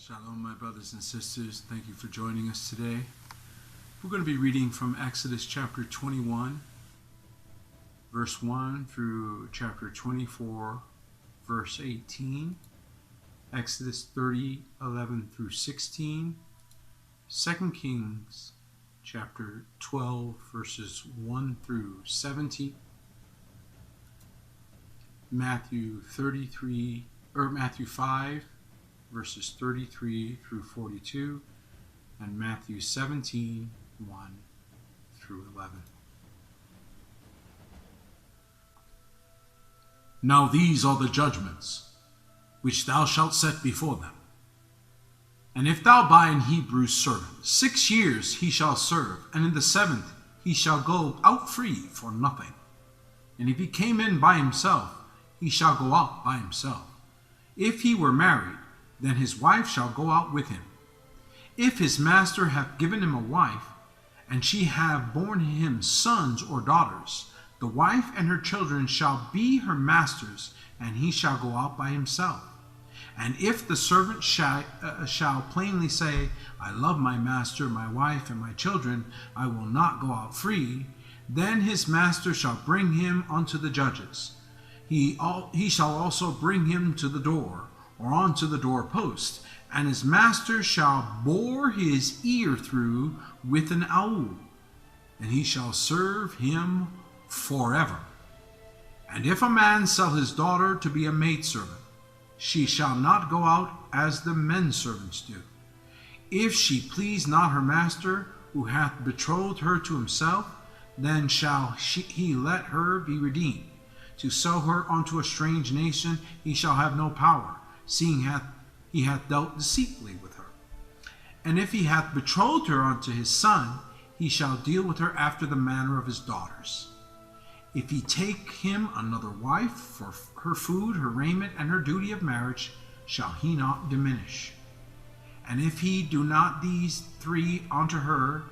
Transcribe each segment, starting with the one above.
Shalom, my brothers and sisters. Thank you for joining us today. We're going to be reading from Exodus chapter 21, verse 1 through chapter 24, verse 18, Exodus 30, 11 through 16, 2 Kings chapter 12, verses 1 through 17, Matthew 5, verses 33 through 42, and Matthew 17, 1 through 11. Now these are the judgments which thou shalt set before them. And if thou buy an Hebrew servant, 6 years he shall serve, and in the 7th he shall go out free for nothing. And if he came in by himself, he shall go out by himself. If he were married, then his wife shall go out with him. If his master have given him a wife, and she have borne him sons or daughters, the wife and her children shall be her master's, and he shall go out by himself. And if the servant shall plainly say, I love my master, my wife, and my children, I will not go out free, then his master shall bring him unto the judges. He shall also bring him to the door, or unto the doorpost, and his master shall bore his ear through with an awl, and he shall serve him forever. And if a man sell his daughter to be a maidservant, she shall not go out as the men servants do. If she please not her master, who hath betrothed her to himself, then shall he let her be redeemed. To sell her unto a strange nation he shall have no power, seeing he hath dealt deceitfully with her. And if he hath betrothed her unto his son, he shall deal with her after the manner of his daughters. If he take him another wife, for her food, her raiment, and her duty of marriage, shall he not diminish. And if he do not these three unto her,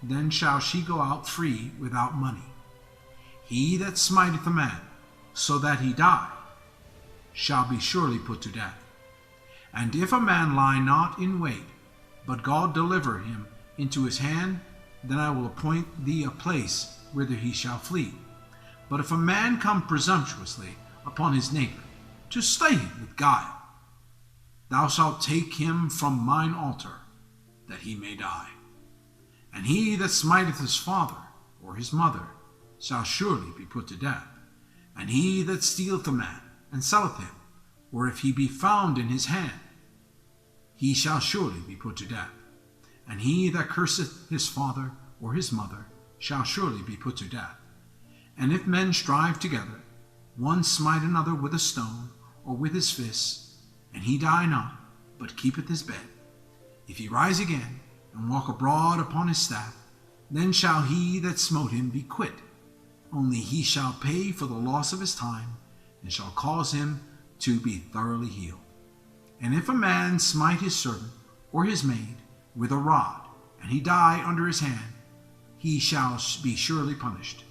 then shall she go out free without money. He that smiteth a man, so that he die, shall be surely put to death. And if a man lie not in wait, but God deliver him into his hand, then I will appoint thee a place whither he shall flee. But if a man come presumptuously upon his neighbor, to slay him with guile, thou shalt take him from mine altar, that he may die. And he that smiteth his father or his mother shall surely be put to death. And he that stealeth a man, and selleth him, or if he be found in his hand, he shall surely be put to death. And he that curseth his father or his mother shall surely be put to death. And if men strive together, one smite another with a stone, or with his fists, and he die not, but keepeth his bed, if he rise again, and walk abroad upon his staff, then shall he that smote him be quit. Only he shall pay for the loss of his time, and shall cause him to be thoroughly healed. And if a man smite his servant or his maid with a rod, and he die under his hand, he shall be surely punished.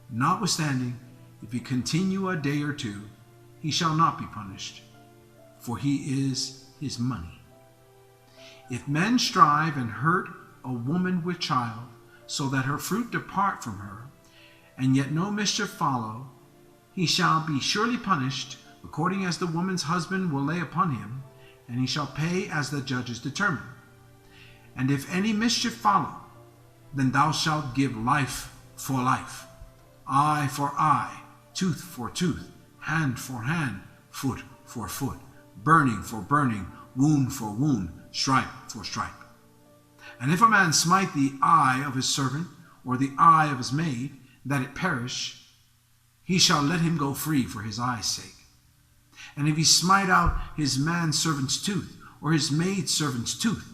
Notwithstanding, if he continue a day or two, he shall not be punished, for he is his money. If men strive and hurt a woman with child, so that her fruit depart from her, and yet no mischief follow, he shall be surely punished, according as the woman's husband will lay upon him, and he shall pay as the judges determine. And if any mischief follow, then thou shalt give life for life, eye for eye, tooth for tooth, hand for hand, foot for foot, burning for burning, wound for wound, stripe for stripe. And if a man smite the eye of his servant, or the eye of his maid, that it perish, he shall let him go free for his eye's sake. And if he smite out his manservant's tooth, or his maidservant's tooth,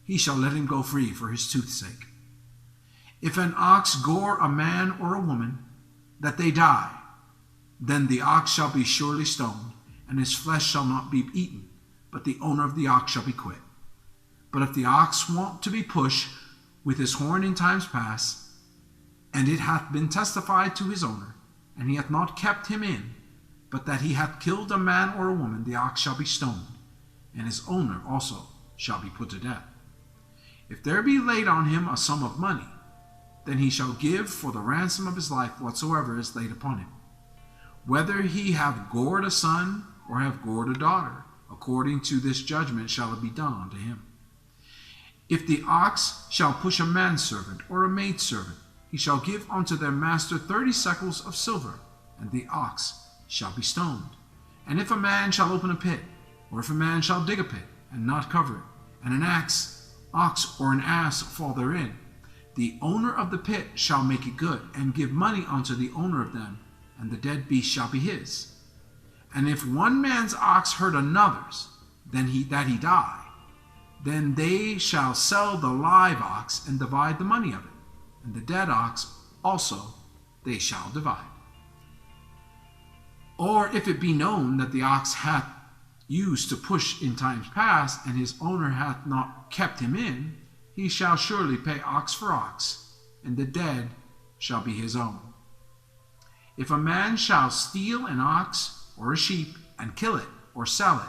he shall let him go free for his tooth's sake. If an ox gore a man or a woman, that they die, then the ox shall be surely stoned, and his flesh shall not be eaten, but the owner of the ox shall be quit. But if the ox want to be pushed with his horn in times past, and it hath been testified to his owner, and he hath not kept him in, but that he hath killed a man or a woman, the ox shall be stoned. and his owner also shall be put to death. If there be laid on him a sum of money, then he shall give for the ransom of his life whatsoever is laid upon him, whether he have gored a son or have gored a daughter. According to this judgment shall it be done unto him. If the ox shall push a manservant or a maidservant, he shall give unto their master 30 shekels of silver, and the ox shall be stoned. And if a man shall open a pit, or if a man shall dig a pit, and not cover it, and an ox or an ass fall therein, the owner of the pit shall make it good, and give money unto the owner of them, and the dead beast shall be his. And if one man's ox hurt another's, that he die, then they shall sell the live ox and divide the money of it, and the dead ox also they shall divide. Or if it be known that the ox hath used to push in times past, and his owner hath not kept him in, he shall surely pay ox for ox, and the dead shall be his own. If a man shall steal an ox or a sheep, and kill it, or sell it,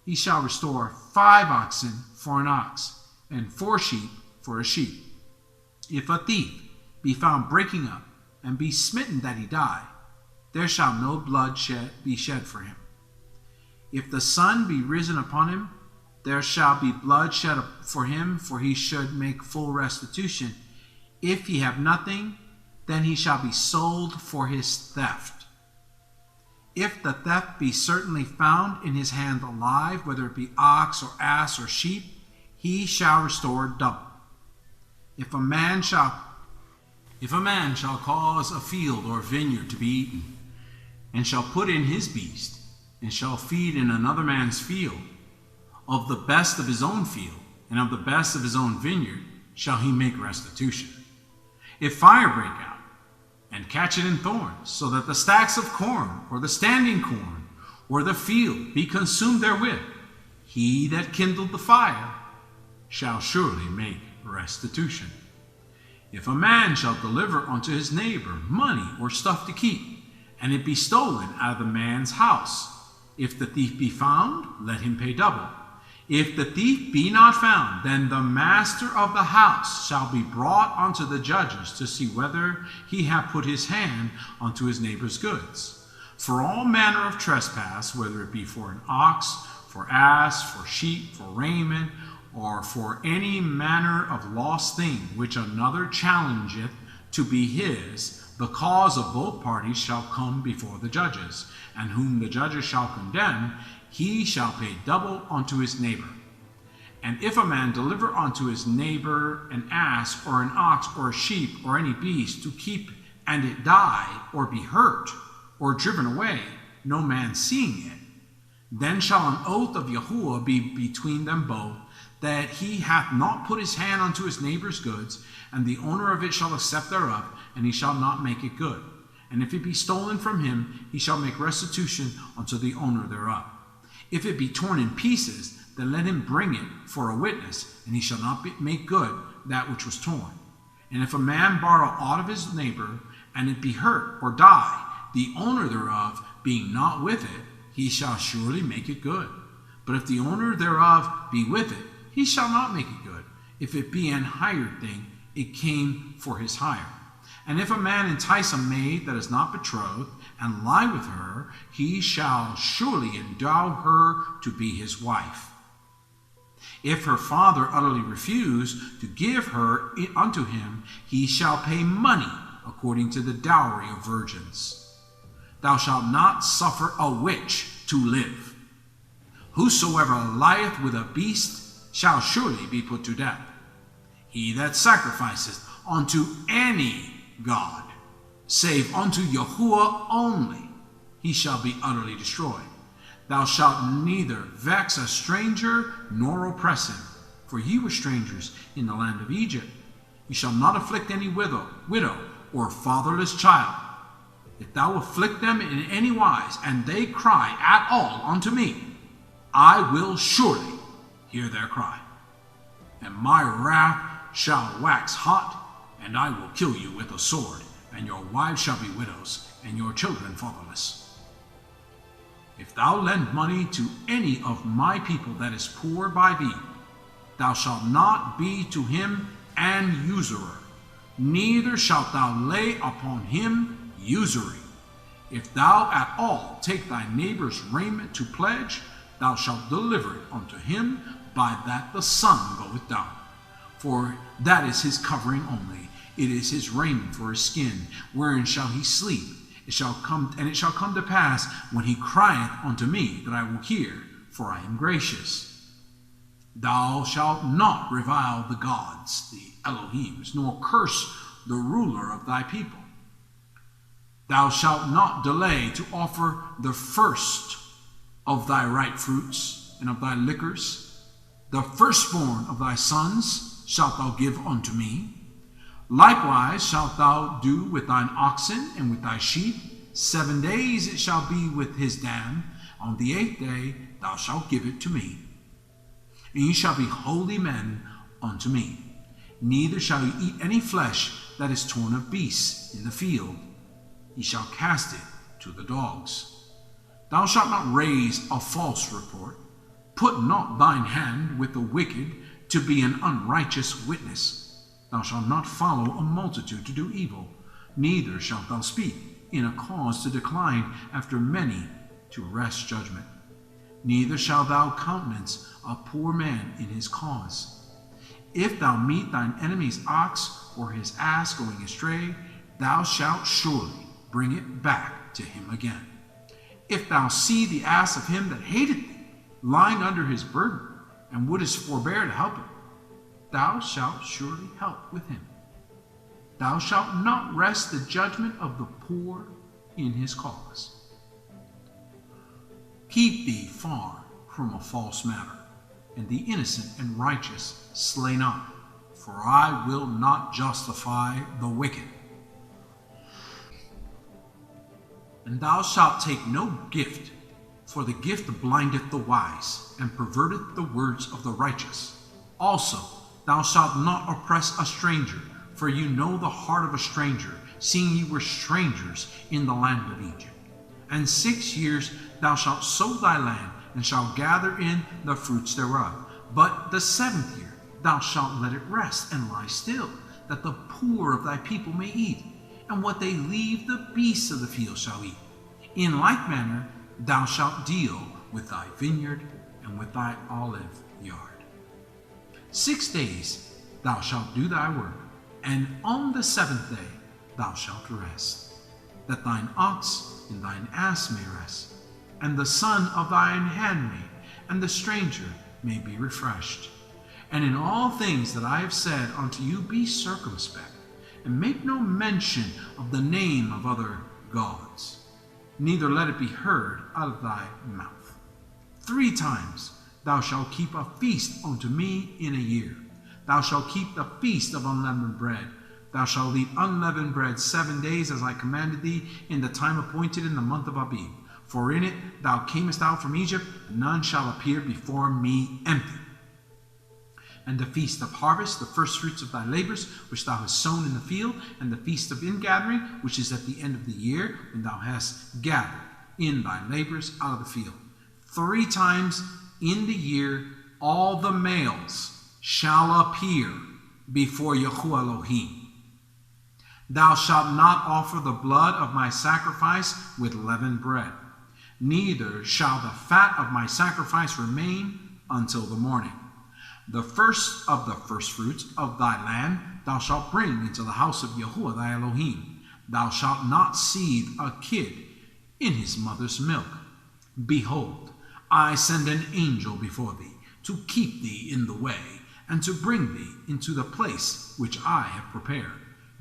he shall restore 5 oxen for an ox, and 4 sheep for a sheep. If a thief be found breaking up, and be smitten that he die, there shall no blood be shed for him. If the sun be risen upon him, there shall be blood shed for him, for he should make full restitution. If he have nothing, then he shall be sold for his theft. If the theft be certainly found in his hand alive, whether it be ox or ass or sheep, he shall restore double. If a man shall cause a field or vineyard to be eaten, and shall put in his beast, and shall feed in another man's field, of the best of his own field, and of the best of his own vineyard, shall he make restitution. If fire break out, and catch it in thorns, so that the stacks of corn, or the standing corn, or the field be consumed therewith, he that kindled the fire shall surely make restitution. If a man shall deliver unto his neighbor money or stuff to keep, and it be stolen out of the man's house, if the thief be found, let him pay double. If the thief be not found, then the master of the house shall be brought unto the judges to see whether he have put his hand unto his neighbor's goods. For all manner of trespass, whether it be for an ox, for ass, for sheep, for raiment, or for any manner of lost thing which another challengeth to be his, the cause of both parties shall come before the judges, and whom the judges shall condemn, he shall pay double unto his neighbor. And if a man deliver unto his neighbor an ass or an ox or a sheep or any beast to keep, and it die, or be hurt, or driven away, no man seeing it, then shall an oath of Yahuwah be between them both, that he hath not put his hand unto his neighbor's goods, and the owner of it shall accept thereof, and he shall not make it good. And if it be stolen from him, he shall make restitution unto the owner thereof. If it be torn in pieces, then let him bring it for a witness, and he shall not make good that which was torn. And if a man borrow aught of his neighbor, and it be hurt or die, the owner thereof being not with it, he shall surely make it good. But if the owner thereof be with it, he shall not make it good. If it be an hired thing, it came for his hire. And if a man entice a maid that is not betrothed, and lie with her, he shall surely endow her to be his wife. If her father utterly refuse to give her unto him, he shall pay money according to the dowry of virgins. Thou shalt not suffer a witch to live. Whosoever lieth with a beast shall surely be put to death. He that sacrificeth unto any god, save unto Yahuwah only, he shall be utterly destroyed. Thou shalt neither vex a stranger nor oppress him, for ye were strangers in the land of Egypt. Ye shall not afflict any widow or fatherless child. If thou afflict them in any wise, and they cry at all unto me, I will surely hear their cry. And my wrath shall wax hot, and I will kill you with a sword, and your wives shall be widows, and your children fatherless. If thou lend money to any of my people that is poor by thee, thou shalt not be to him an usurer, neither shalt thou lay upon him usury. If thou at all take thy neighbor's raiment to pledge, thou shalt deliver it unto him by that the sun goeth down. For that is his covering only, it is his raiment for his skin. Wherein shall he sleep? It shall come to pass, when he crieth unto me, that I will hear, for I am gracious. Thou shalt not revile the gods, the Elohims, nor curse the ruler of thy people. Thou shalt not delay to offer the first of thy ripe fruits and of thy liquors. The firstborn of thy sons shalt thou give unto me. Likewise shalt thou do with thine oxen and with thy sheep. 7 days it shall be with his dam. On the 8th day thou shalt give it to me. And ye shall be holy men unto me. Neither shall ye eat any flesh that is torn of beasts in the field. Ye shall cast it to the dogs. Thou shalt not raise a false report. Put not thine hand with the wicked to be an unrighteous witness. Thou shalt not follow a multitude to do evil. Neither shalt thou speak in a cause to decline after many to wrest judgment. Neither shalt thou countenance a poor man in his cause. If thou meet thine enemy's ox or his ass going astray, thou shalt surely bring it back to him again. If thou see the ass of him that hateth thee lying under his burden, and wouldest forbear to help him, thou shalt surely help with him. Thou shalt not wrest the judgment of the poor in his cause. Keep thee far from a false matter, and the innocent and righteous slay not, for I will not justify the wicked. And thou shalt take no gift, for the gift blindeth the wise, and perverteth the words of the righteous. Also, thou shalt not oppress a stranger, for you know the heart of a stranger, seeing ye were strangers in the land of Egypt. And 6 years thou shalt sow thy land, and shalt gather in the fruits thereof. But the 7th year thou shalt let it rest, and lie still, that the poor of thy people may eat, and what they leave the beasts of the field shall eat. In like manner thou shalt deal with thy vineyard and with thy olive yard. 6 days thou shalt do thy work, and on the 7th day thou shalt rest, that thine ox and thine ass may rest, and the son of thine handmaid and the stranger may be refreshed. And in all things that I have said unto you be circumspect, and make no mention of the name of other gods, neither let it be heard out of thy mouth. 3 times thou shalt keep a feast unto me in a year. Thou shalt keep the feast of unleavened bread. Thou shalt eat unleavened bread 7 days, as I commanded thee, in the time appointed in the month of Abib. For in it thou camest out from Egypt, and none shall appear before me empty. And the feast of harvest, the first fruits of thy labors, which thou hast sown in the field, and the feast of ingathering, which is at the end of the year, when thou hast gathered in thy labors out of the field. 3 times in the year all the males shall appear before Yahuwah Elohim. Thou shalt not offer the blood of my sacrifice with leavened bread, neither shall the fat of my sacrifice remain until the morning. The first of the firstfruits of thy land thou shalt bring into the house of Yahuwah thy Elohim. Thou shalt not seethe a kid in his mother's milk. Behold, I send an angel before thee, to keep thee in the way, and to bring thee into the place which I have prepared.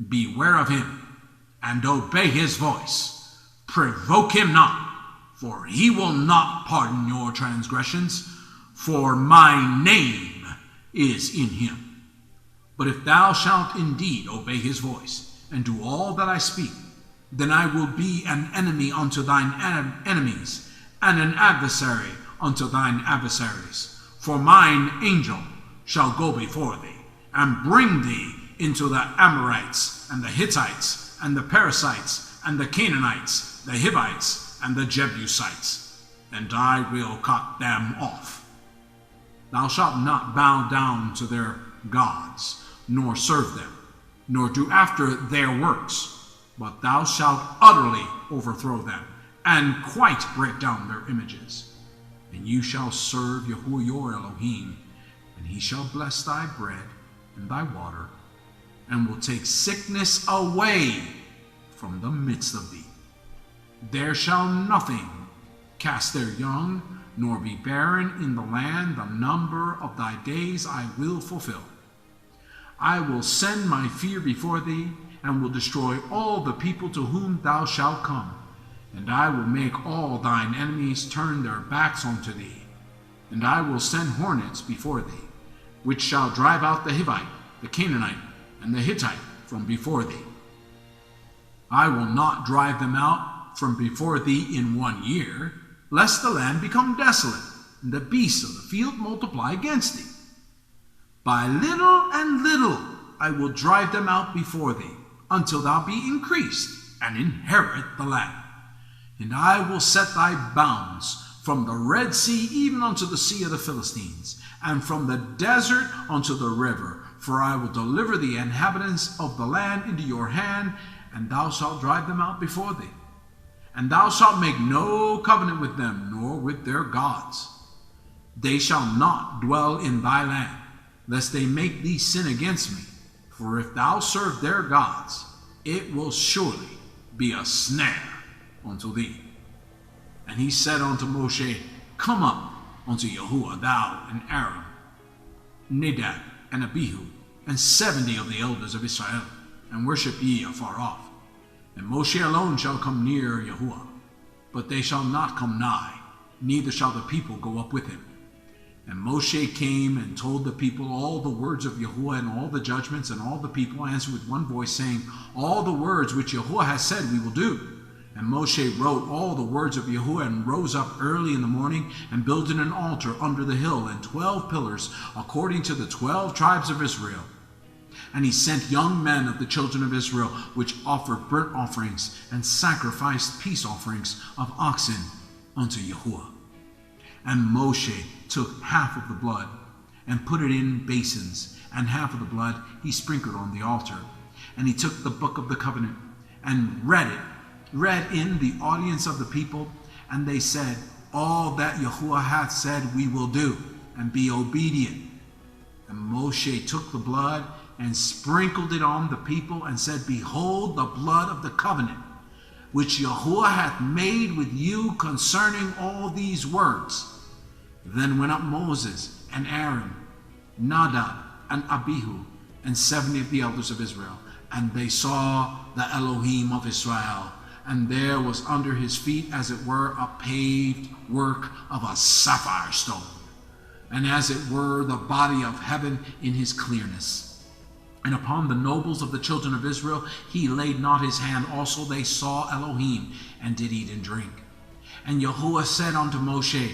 Beware of him, and obey his voice. Provoke him not, for he will not pardon your transgressions, for my name is in him. But if thou shalt indeed obey his voice, and do all that I speak, then I will be an enemy unto thine enemies, and an adversary unto thine adversaries. For mine angel shall go before thee, and bring thee into the Amorites, and the Hittites, and the Perizzites, and the Canaanites, the Hivites, and the Jebusites. and I will cut them off. Thou shalt not bow down to their gods, nor serve them, nor do after their works, but thou shalt utterly overthrow them, and quite break down their images. And you shall serve Yahuwah your Elohim, and he shall bless thy bread and thy water, and will take sickness away from the midst of thee. There shall nothing cast their young, nor be barren in the land. The number of thy days I will fulfill. I will send my fear before thee, and will destroy all the people to whom thou shalt come. And I will make all thine enemies turn their backs unto thee. And I will send hornets before thee, which shall drive out the Hivite, the Canaanite, and the Hittite from before thee. I will not drive them out from before thee in 1 year, lest the land become desolate, and the beasts of the field multiply against thee. By little and little I will drive them out before thee, until thou be increased, and inherit the land. And I will set thy bounds from the Red Sea even unto the sea of the Philistines, and from the desert unto the river. For I will deliver the inhabitants of the land into your hand, and thou shalt drive them out before thee. And thou shalt make no covenant with them, nor with their gods. They shall not dwell in thy land, lest they make thee sin against me. For if thou serve their gods, it will surely be a snare unto thee. And he said unto Moshe, Come up unto Yahuwah, thou and Aaron, Nadab and Abihu, and 70 of the elders of Israel, and worship ye afar off. And Moshe alone shall come near Yahuwah, but they shall not come nigh, neither shall the people go up with him. And Moshe came and told the people all the words of Yahuwah and all the judgments, and all the people answered with one voice, saying, All the words which Yahuwah has said we will do. And Moshe wrote all the words of Yahuwah, and rose up early in the morning, and builded an altar under the hill, and 12 pillars, according to the 12 tribes of Israel. And he sent young men of the children of Israel, which offered burnt offerings, and sacrificed peace offerings of oxen unto Yahuwah. And Moshe took half of the blood, and put it in basins, and half of the blood he sprinkled on the altar. And he took the book of the covenant, and read in the audience of the people, and they said, All that Yahuwah hath said we will do, and be obedient. And Moshe took the blood, and sprinkled it on the people, and said, Behold the blood of the covenant, which Yahuwah hath made with you concerning all these words. Then went up Moses and Aaron, Nadab and Abihu, and 70 of the elders of Israel, and they saw the Elohim of Israel. And there was under his feet, as it were, a paved work of a sapphire stone, and as it were the body of heaven in his clearness. And upon the nobles of the children of Israel he laid not his hand. Also they saw Elohim, and did eat and drink. And Yahuwah said unto Moshe,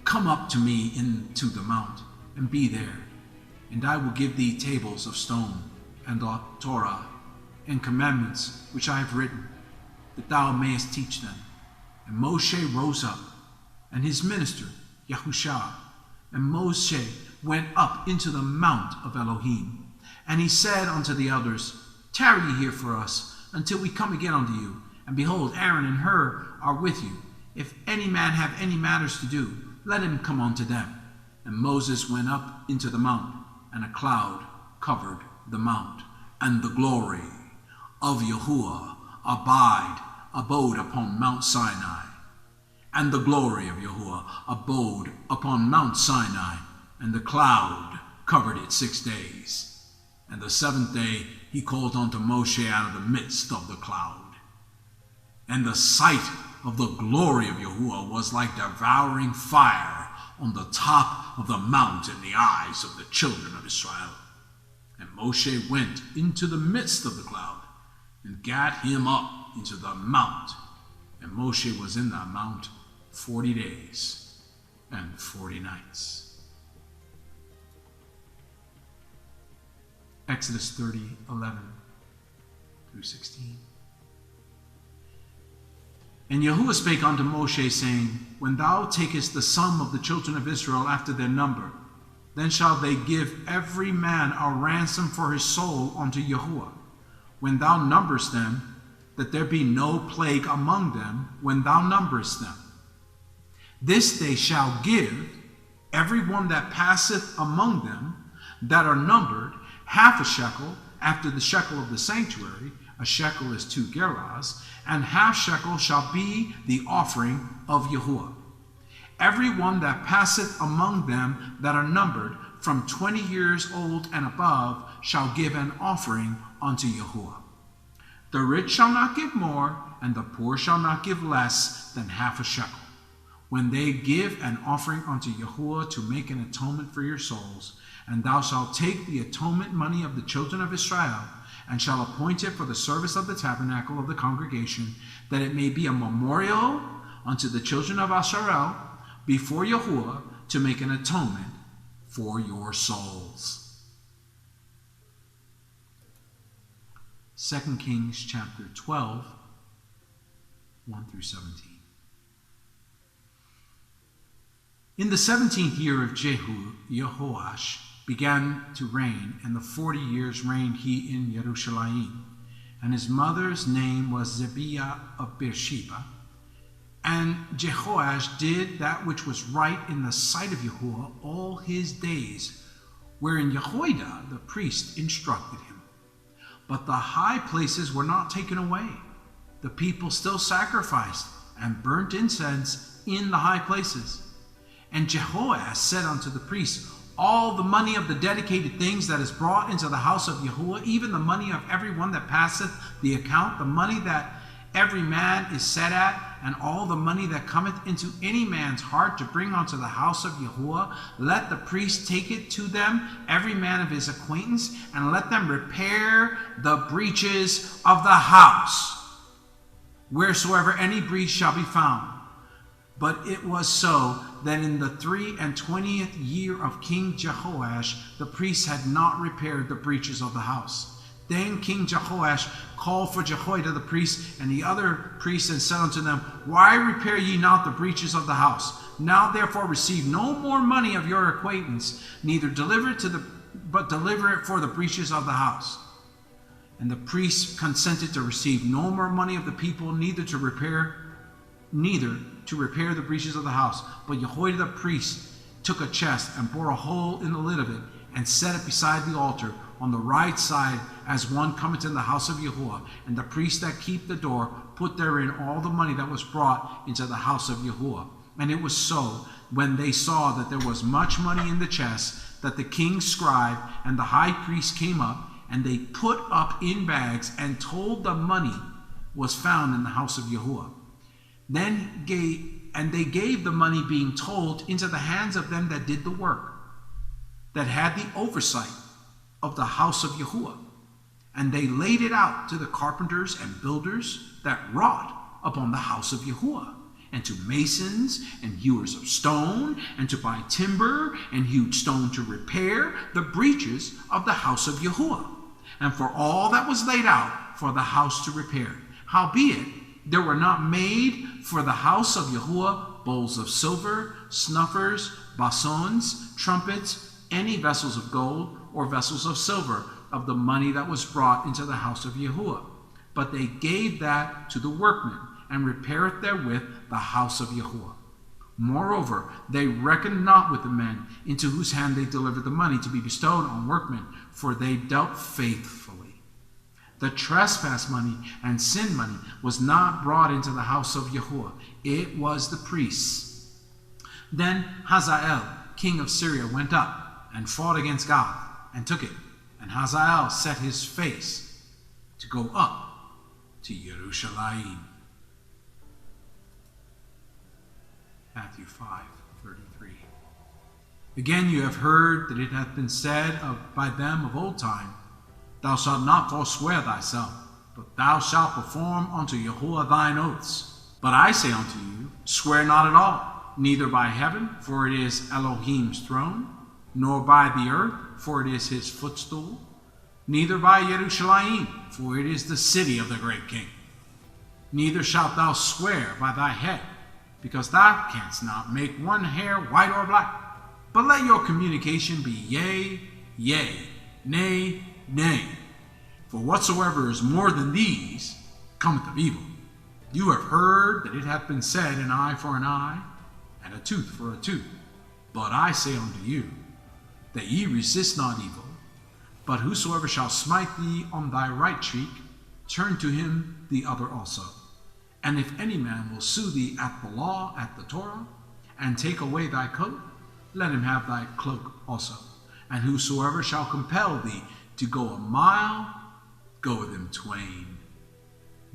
Come up to me into the mount, and be there, and I will give thee tables of stone, and the Torah, and commandments which I have written, that thou mayest teach them. And Moshe rose up, and his minister Yahushua, and Moshe went up into the mount of Elohim. And he said unto the elders, Tarry ye here for us, until we come again unto you. And behold, Aaron and Hur are with you. If any man have any matters to do, let him come unto them. And Moses went up into the mount, and a cloud covered the mount, and the glory of Yahuwah abode upon Mount Sinai. And the glory of Yahuwah abode upon Mount Sinai, and the cloud covered it 6 days. And the 7th day he called unto Moshe out of the midst of the cloud. And the sight of the glory of Yahuwah was like devouring fire on the top of the mount in the eyes of the children of Israel. And Moshe went into the midst of the cloud, and gat him up into the mount. And Moshe was in that mount 40 days and 40 nights. Exodus 30:11 through 16. And Yahuwah spake unto Moshe, saying, When thou takest the sum of the children of Israel after their number, then shall they give every man a ransom for his soul unto Yahuwah, when thou numberest them, that there be no plague among them when thou numberest them. This they shall give, every one that passeth among them that are numbered, half a shekel after the shekel of the sanctuary. A shekel is 2 gerahs, and half shekel shall be the offering of Yahuwah. Every one that passeth among them that are numbered from 20 years old and above shall give an offering unto Yahuwah. The rich shall not give more, and the poor shall not give less than half a shekel, when they give an offering unto Yahuwah to make an atonement for your souls. And thou shalt take the atonement money of the children of Israel, and shall appoint it for the service of the tabernacle of the congregation, that it may be a memorial unto the children of Israel before Yahuwah, to make an atonement for your souls. 2 Kings chapter 12, 1 through 17. In the 17th year of Jehu, Jehoash began to reign, and the 40 years reigned he in Jerusalem. And his mother's name was Zebiah of Beersheba. And Jehoash did that which was right in the sight of Yahuwah all his days, wherein Jehoiada the priest instructed him. But the high places were not taken away. The people still sacrificed and burnt incense in the high places. And Jehoash said unto the priests, All the money of the dedicated things that is brought into the house of Yahuwah, even the money of every one that passeth the account, the money that every man is set at, and all the money that cometh into any man's heart to bring unto the house of Yahuwah, let the priest take it to them, every man of his acquaintance, and let them repair the breaches of the house, wheresoever any breach shall be found. But it was so that in the 23rd year of King Jehoash, the priests had not repaired the breaches of the house. Then King Jehoash called for Jehoiada the priest and the other priests, and said unto them, Why repair ye not the breaches of the house? Now therefore receive no more money of your acquaintance, neither deliver it but deliver it for the breaches of the house. And the priests consented to receive no more money of the people, neither to repair the breaches of the house. But Jehoiada the priest took a chest and bored a hole in the lid of it, and set it beside the altar on the right side, as one cometh in the house of Yahuwah. And the priests that keep the door put therein all the money that was brought into the house of Yahuwah. And it was so, when they saw that there was much money in the chest, that the king's scribe and the high priest came up, and they put up in bags, and told the money was found in the house of Yahuwah. Then they gave the money, being told, into the hands of them that did the work, that had the oversight of the house of Yahuwah. And they laid it out to the carpenters and builders that wrought upon the house of Yahuwah, and to masons and hewers of stone, and to buy timber and hewed stone to repair the breaches of the house of Yahuwah, and for all that was laid out for the house to repair. Howbeit, there were not made for the house of Yahuwah bowls of silver, snuffers, basons, trumpets, any vessels of gold or vessels of silver of the money that was brought into the house of Yahuwah. But they gave that to the workmen, and repaired therewith the house of Yahuwah. Moreover, they reckoned not with the men into whose hand they delivered the money to be bestowed on workmen, for they dealt faithfully. The trespass money and sin money was not brought into the house of Yahuwah. It was the priests. Then Hazael, king of Syria, went up and fought against God, and took it. And Hazael set his face to go up to Jerusalem. Matthew 5:33. Again, you have heard that it hath been said by them of old time, Thou shalt not forswear thyself, but thou shalt perform unto Yahuwah thine oaths. But I say unto you, swear not at all, neither by heaven, for it is Elohim's throne, nor by the earth, for it is his footstool, neither by Jerusalem, for it is the city of the great king. Neither shalt thou swear by thy head, because thou canst not make one hair white or black. But let your communication be yea, yea, nay, nay. For whatsoever is more than these cometh of evil. You have heard that it hath been said, an eye for an eye, and a tooth for a tooth. But I say unto you, that ye resist not evil, but whosoever shall smite thee on thy right cheek, turn to him the other also. And if any man will sue thee at the law, at the Torah, and take away thy coat, let him have thy cloak also. And whosoever shall compel thee to go a mile, go with him twain.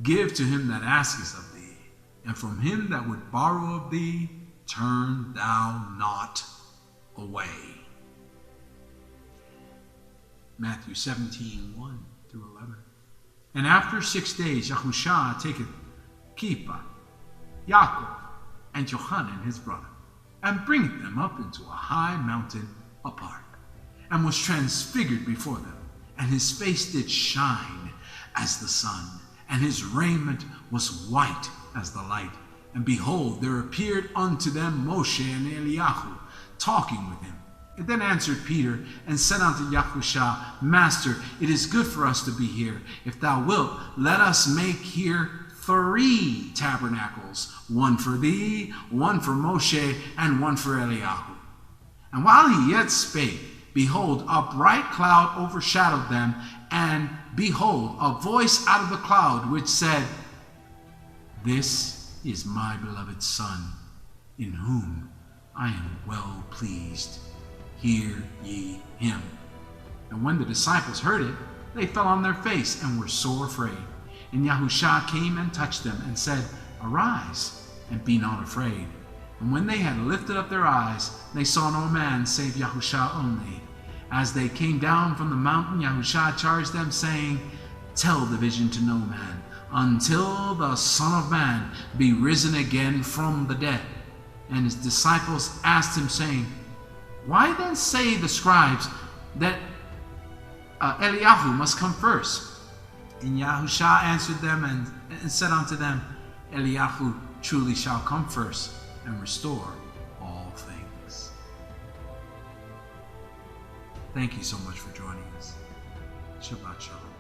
Give to him that asketh of thee, and from him that would borrow of thee, turn thou not away. Matthew 17:1-11. And after 6 days Yahushua taketh Kepha, Yaakov, and Johanan his brother, and bringeth them up into a high mountain apart, and was transfigured before them, and his face did shine as the sun, and his raiment was white as the light. And behold, there appeared unto them Moshe and Eliyahu, talking with him. And then answered Peter, and said unto Yahushua, Master, it is good for us to be here. If thou wilt, let us make here 3 tabernacles, one for thee, one for Moshe, and one for Eliyahu. And while he yet spake, behold, a bright cloud overshadowed them, and behold, a voice out of the cloud which said, This is my beloved Son, in whom I am well pleased. Hear ye him. And when the disciples heard it, they fell on their face and were sore afraid. And Yahushua came and touched them, and said, Arise, and be not afraid. And when they had lifted up their eyes, they saw no man save Yahushua only. As they came down from the mountain, Yahushua charged them, saying, Tell the vision to no man, until the Son of Man be risen again from the dead. And his disciples asked him, saying, Why then say the scribes that Eliyahu must come first? And Yahushua answered them and said unto them, Eliyahu truly shall come first and restore all things. Thank you so much for joining us. Shabbat Shalom.